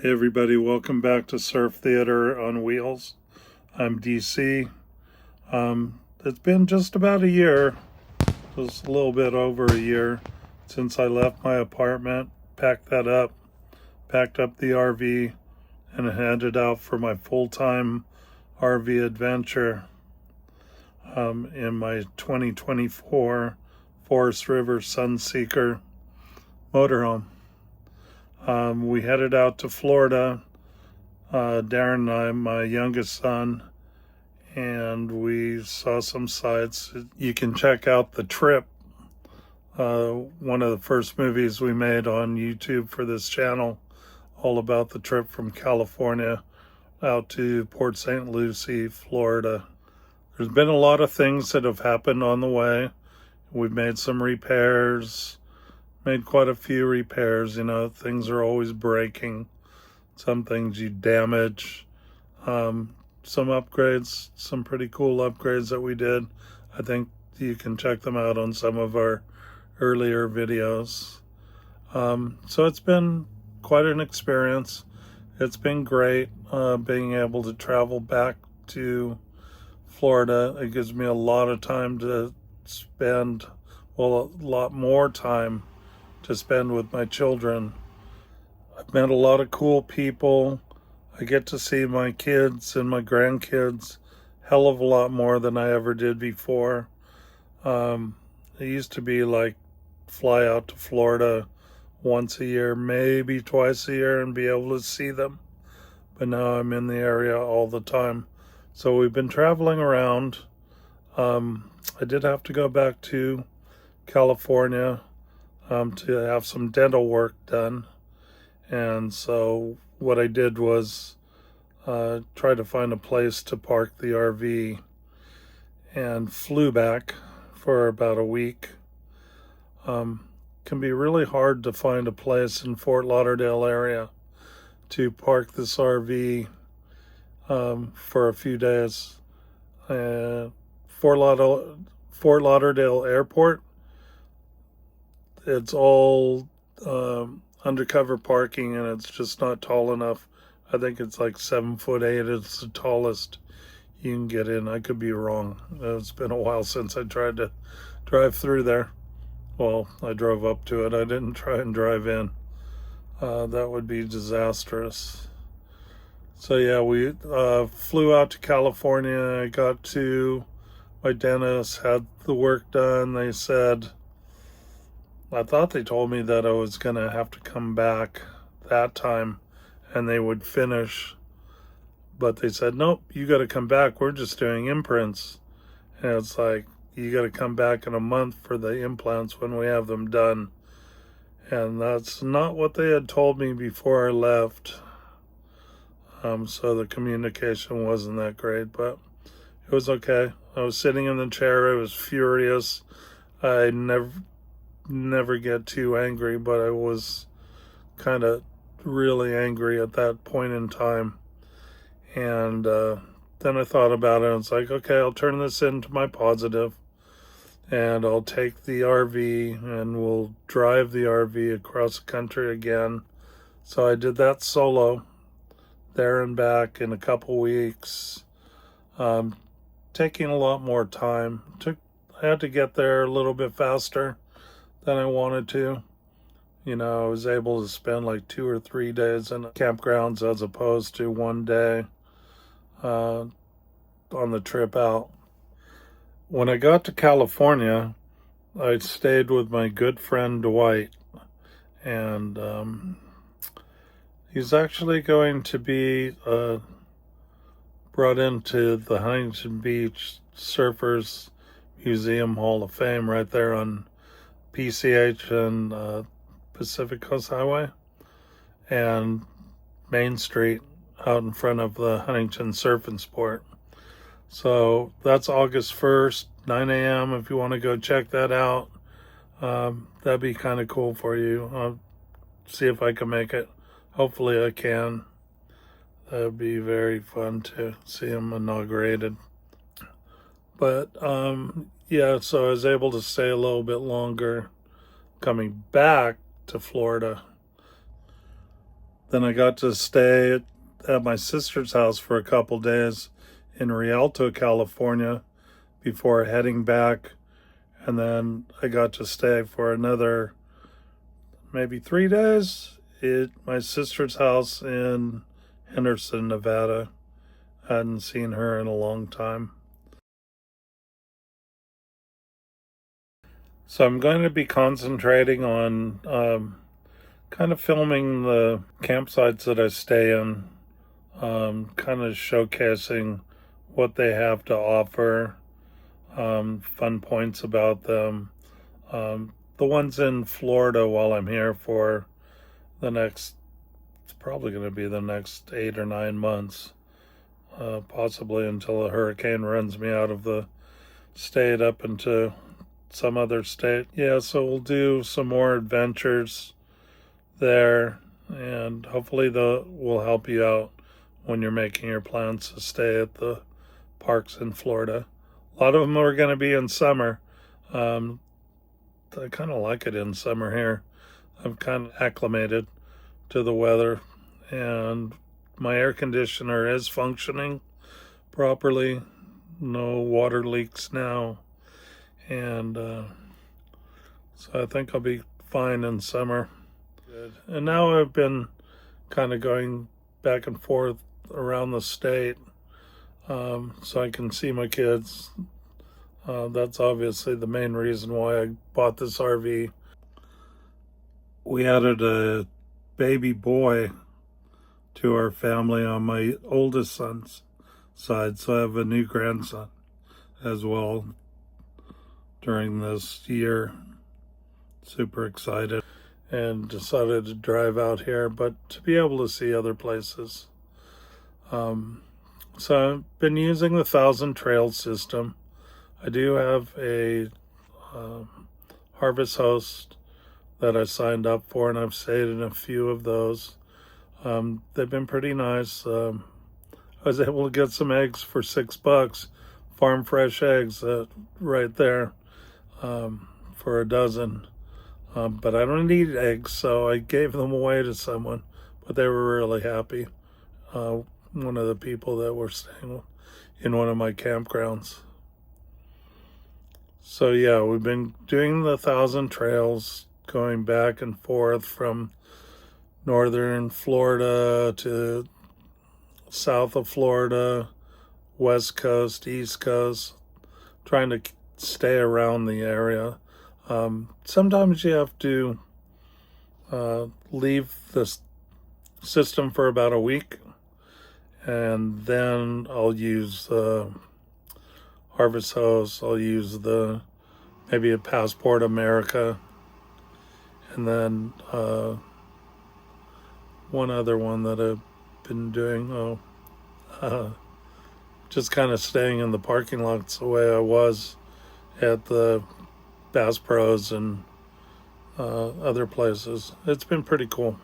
Hey everybody, welcome back to Surf Theater on Wheels. I'm DC. It's been just about a year, just a little bit over a year, since I left my apartment, packed up the RV, and headed out for my full-time RV adventure in my 2024 Forest River Sunseeker motorhome. We headed out to Florida, Darren and I, my youngest son, and we saw some sights. You can check out The Trip, one of the first movies we made on YouTube for this channel, all about the trip from California out to Port St. Lucie, Florida. There's been a lot of things that have happened on the way. We've made some repairs, made quite a few repairs. Things are always breaking. Some things you damage. Some upgrades, some pretty cool upgrades that we did. I think you can check them out on some of our earlier videos. So it's been quite an experience. It's been great being able to travel back to Florida. It gives me a lot of time to spend, well, a lot more time to spend with my children. I've met a lot of cool people. I get to see my kids and my grandkids hell of a lot more than I ever did before. It used to be like fly out to Florida once a year, maybe twice a year, and be able to see them. But now I'm in the area all the time. So we've been traveling around. I did have to go back to California to have some dental work done. And so what I did was try to find a place to park the RV and flew back for about a week. Can be really hard to find a place in Fort Lauderdale area to park this RV for a few days. Fort Lauderdale Airport, it's all undercover parking, and it's just not tall enough. I think it's like 7'8". It's the tallest you can get in. I could be wrong. It's been a while since I tried to drive through there. Well, I drove up to it. I didn't try and drive in. That would be disastrous. So yeah, we flew out to California. I got to my dentist, had the work done. They said, I thought they told me that I was going to have to come back that time and they would finish. But they said, nope, you got to come back. We're just doing imprints. And it's like, you got to come back in a month for the implants when we have them done. And that's not what they had told me before I left. So the communication wasn't that great, but it was okay. I was sitting in the chair. I was furious. I never get too angry, but I was kind of really angry at that point in time. And then I thought about it, and it's like, okay, I'll turn this into my positive, and I'll take the RV and we'll drive the RV across the country again. So I did that solo, there and back in a couple weeks, taking a lot more time. I had to get there a little bit faster than I wanted to. I was able to spend like 2 or 3 days in campgrounds as opposed to one day on the trip out. When I got to California, I stayed with my good friend Dwight, and he's actually going to be brought into the Huntington Beach Surfers Museum Hall of Fame right there on PCH and Pacific Coast Highway and Main Street out in front of the Huntington Surf and Sport. So that's August 1st, 9 a.m. if you want to go check that out. That'd be kind of cool for you. I'll see if I can make it. Hopefully I can. That'd be very fun to see him inaugurated. But yeah, so I was able to stay a little bit longer coming back to Florida. Then I got to stay at my sister's house for a couple days in Rialto, California, before heading back. And then I got to stay for another maybe 3 days at my sister's house in Henderson, Nevada. I hadn't seen her in a long time. So I'm going to be concentrating on kind of filming the campsites that I stay in, kind of showcasing what they have to offer, fun points about them. The ones in Florida while I'm here for it's probably going to be the next 8 or 9 months, possibly until a hurricane runs me out of the state up into some other state. Yeah, so we'll do some more adventures there, and hopefully will help you out when you're making your plans to stay at the parks in Florida. A lot of them are going to be in summer. I kind of like it in summer here. I'm kind of acclimated to the weather, and my air conditioner is functioning properly. No water leaks now, and so I think I'll be fine in summer. Good. And now I've been kind of going back and forth around the state, so I can see my kids. That's obviously the main reason why I bought this RV. We added a baby boy to our family on my oldest son's side, so I have a new grandson as well during this year. Super excited, and decided to drive out here, but to be able to see other places. So I've been using the Thousand Trails system. I do have a Harvest Host that I signed up for, and I've stayed in a few of those. They've been pretty nice. I was able to get some eggs for $6, farm fresh eggs right there, for a dozen. But I don't eat eggs, so I gave them away to someone, but they were really happy. One of the people that were staying in one of my campgrounds. So yeah, we've been doing the Thousand Trails, going back and forth from northern Florida to south of Florida, west coast, east coast, trying to stay around the area. Sometimes you have to leave the system for about a week, and then I'll use the Harvest Host. I'll use maybe a Passport America, and then one other one that I've been doing. Just kind of staying in the parking lots the way I was at the Bass Pros and other places. It's been pretty cool.